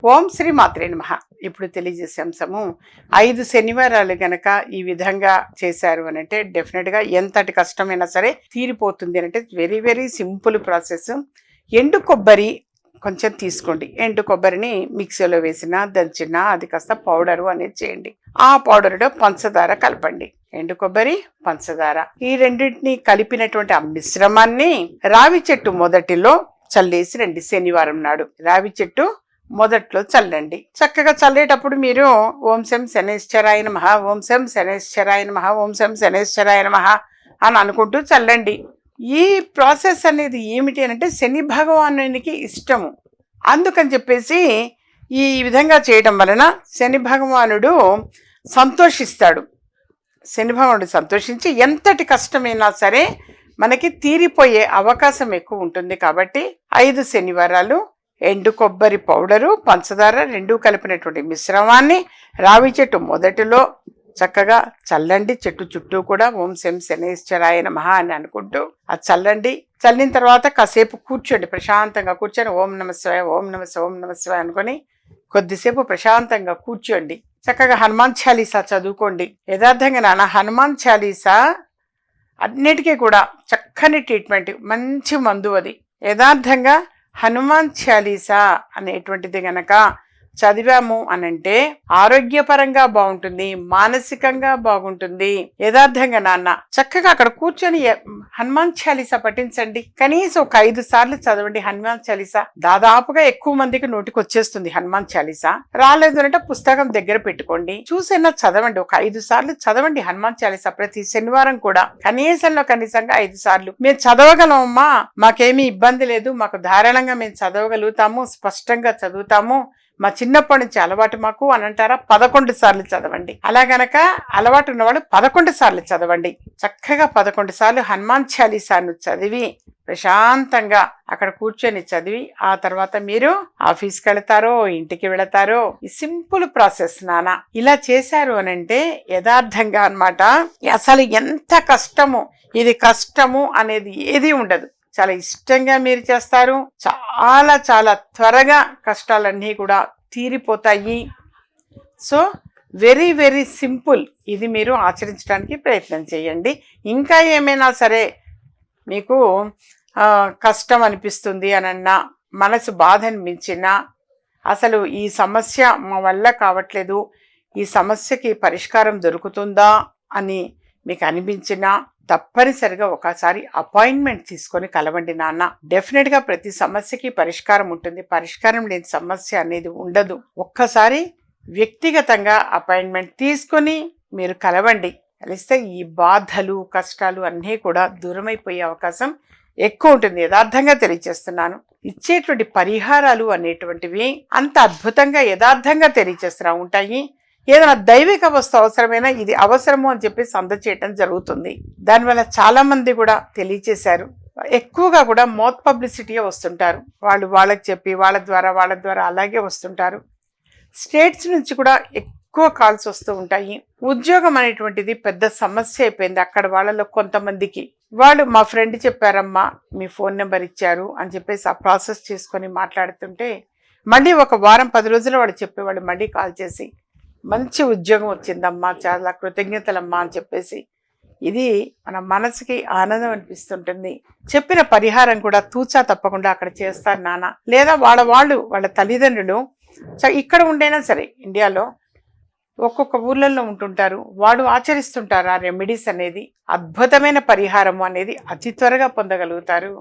ఓం శ్రీ మాత్రే నమః. ఇప్పుడు తెలియజేసే అంశము 5 శనివారాలు గనక ఈ విధంగా చేశారు అని అంటే డెఫినెట్గా ఎంతటి కష్టమైనా సరే తీరిపోతుంది అంటే వెరీ వెరీ సింపుల్ ప్రాసెస్. ఎండు కొబ్బరి కొంచెం తీసుకోండి. ఎండు కొబ్బరిని మిక్సీలో వేసిన దంచిన అది కాస్త పౌడరు అనేది చేయండి. ఆ పౌడర్లో పంచదార కలపండి. ఎండు కొబ్బరి పంచదార ఈ రెండింటిని కలిపినటువంటి ఆ మిశ్రమాన్ని రావి చెట్టు మొదటిలో చల్లేసి రండి. శనివారం నాడు రావి చెట్టు మొదట్లో చల్లండి. చక్కగా చల్లేటప్పుడు మీరు ఓం శం శనేశ్వరాయ నమః, ఓం శం శనేశ్వరాయ నమః, ఓం శం శనేశ్వరాయ నమః అని అనుకుంటూ చల్లండి. ఈ ప్రాసెస్ అనేది ఏమిటి అంటే శని భగవానునికి ఇష్టము. అందుకని చెప్పేసి ఈ విధంగా చేయడం వలన శని భగవానుడు సంతోషిస్తాడు. శని భగవానుడు సంతోషించి ఎంతటి కష్టమైనా సరే మనకి తీరిపోయే అవకాశం ఎక్కువ ఉంటుంది. కాబట్టి 5 శనివారాలు ఎండు కొబ్బరి పౌడరు పంచదార రెండూ కలిపినటువంటి మిశ్రమాన్ని రావి చెట్టు మొదటిలో చక్కగా చల్లండి. చెట్టు చుట్టూ కూడా ఓం శం శనేశ్వరాయ నమః అని అనుకుంటూ అది చల్లండి. చల్లిన తర్వాత కాసేపు కూర్చోండి. ప్రశాంతంగా కూర్చొని ఓం నమః శివాయ ఓం నమః శివాయ ఓం నమః శివాయ అనుకొని కొద్దిసేపు ప్రశాంతంగా కూర్చోండి. చక్కగా హనుమాన్ చాలీసా చదువుకోండి. యథార్థంగా నాన్న హనుమాన్ చాలీసా అన్నిటికీ కూడా చక్కని ట్రీట్మెంట్, మంచి మందు అది. యథార్థంగా హనుమాన్ చాలీసా అనేటువంటిది గనక చదివాము అనంటే ఆరోగ్యపరంగా బాగుంటుంది, మానసికంగా బాగుంటుంది. యథార్థంగా నాన్న చక్కగా అక్కడ కూర్చొని హనుమాన్ చాలీసా పఠించండి. కనీసం ఒక 5 సార్లు చదవండి హనుమాన్ చాలీసా. దాదాపుగా ఎక్కువ మందికి నోటికి వచ్చేస్తుంది హనుమాన్ చాలీసా. రాలేదు అంటే పుస్తకం దగ్గర పెట్టుకోండి, చూసైనా చదవండి. ఒక 5 సార్లు చదవండి హనుమాన్ చాలీసా ప్రతి శనివారం కూడా కనీసంగా 5 సార్లు. మేము చదవగలమమ్మా, మాకేమీ ఇబ్బంది లేదు, మాకు ధారాళంగా మేము చదవగలుగుతాము, స్పష్టంగా చదువుతాము, మా చిన్నప్పటి నుంచి అలవాటు మాకు అని అంటారా? 11 సార్లు చదవండి. అలా గనక అలవాటు ఉన్నవాళ్ళు 11 సార్లు చదవండి. చక్కగా 11 సార్లు హనుమాన్ చాలీసాను చదివి ప్రశాంతంగా అక్కడ కూర్చొని చదివి ఆ తర్వాత మీరు ఆఫీస్కి వెళతారో ఇంటికి వెళతారో. ఈ సింపుల్ ప్రాసెస్ నాన్న. ఇలా చేశారు అనంటే యథార్థంగా అన్నమాట అసలు ఎంత కష్టము, ఇది కష్టము అనేది ఏది ఉండదు. చాలా ఇష్టంగా మీరు చేస్తారు. చాలా చాలా త్వరగా కష్టాలన్నీ కూడా తీరిపోతాయి. So very very simple. ఇది మీరు ఆచరించడానికి ప్రయత్నం చేయండి. ఇంకా ఏమైనా సరే మీకు కష్టం అనిపిస్తుంది అనన్నా, మనసు బాధ అనిపించినా, అసలు ఈ సమస్య మా వల్ల కావట్లేదు, ఈ సమస్యకి పరిష్కారం దొరుకుతుందా అని మీకు అనిపించినా తప్పనిసరిగా ఒకసారి అపాయింట్మెంట్ తీసుకొని కలవండి నాన్న. డెఫినెట్గా ప్రతి సమస్యకి పరిష్కారం ఉంటుంది. పరిష్కారం లేని సమస్య అనేది ఉండదు. ఒక్కసారి వ్యక్తిగతంగా అపాయింట్మెంట్ తీసుకొని మీరు కలవండి. కలిస్తే ఈ బాధలు కష్టాలు అన్నీ కూడా దూరమైపోయే అవకాశం ఎక్కువ ఉంటుంది. యథార్థంగా తెలియచేస్తున్నాను. ఇచ్చేటువంటి పరిహారాలు అనేటువంటివి అంత అద్భుతంగా యథార్థంగా తెలియచేస్తూ ఉంటాయి. ఏదైనా దైవిక వస్తు అవసరమైనా ఇది అవసరము అని చెప్పి అందచేయటం జరుగుతుంది. దానివల్ల చాలా మంది కూడా తెలియచేశారు. ఎక్కువగా కూడా మౌత్ పబ్లిసిటీ వస్తుంటారు. వాళ్ళకి చెప్పి వాళ్ళ ద్వారా అలాగే వస్తుంటారు. స్టేట్స్ నుంచి కూడా ఎక్కువ కాల్స్ వస్తూ ఉంటాయి. ఉద్యోగం అనేటువంటిది పెద్ద సమస్య అయిపోయింది అక్కడ వాళ్ళలో కొంతమందికి. వాళ్ళు మా ఫ్రెండ్ చెప్పారమ్మా, మీ ఫోన్ నెంబర్ ఇచ్చారు అని చెప్పేసి ఆ ప్రాసెస్ చేసుకొని మాట్లాడుతుంటే మళ్ళీ ఒక వారం 10 రోజులు వాళ్ళు చెప్పేవాళ్ళు మళ్ళీ కాల్ చేసి మంచి ఉద్యోగం వచ్చిందమ్మా, చాలా కృతజ్ఞతలమ్మా అని చెప్పేసి. ఇది మన మనసుకి ఆనందం అనిపిస్తుంటుంది. చెప్పిన పరిహారం కూడా తూచా తప్పకుండా అక్కడ చేస్తారు నాన్న. లేదా వాళ్ళ తల్లిదండ్రులు ఇక్కడ ఉండైనా సరే ఇండియాలో ఒక్కొక్క ఊర్లలో ఉంటుంటారు, వాడు ఆచరిస్తుంటారు ఆ రెమెడీస్ అనేది. అద్భుతమైన పరిహారము అనేది అతి త్వరగా పొందగలుగుతారు.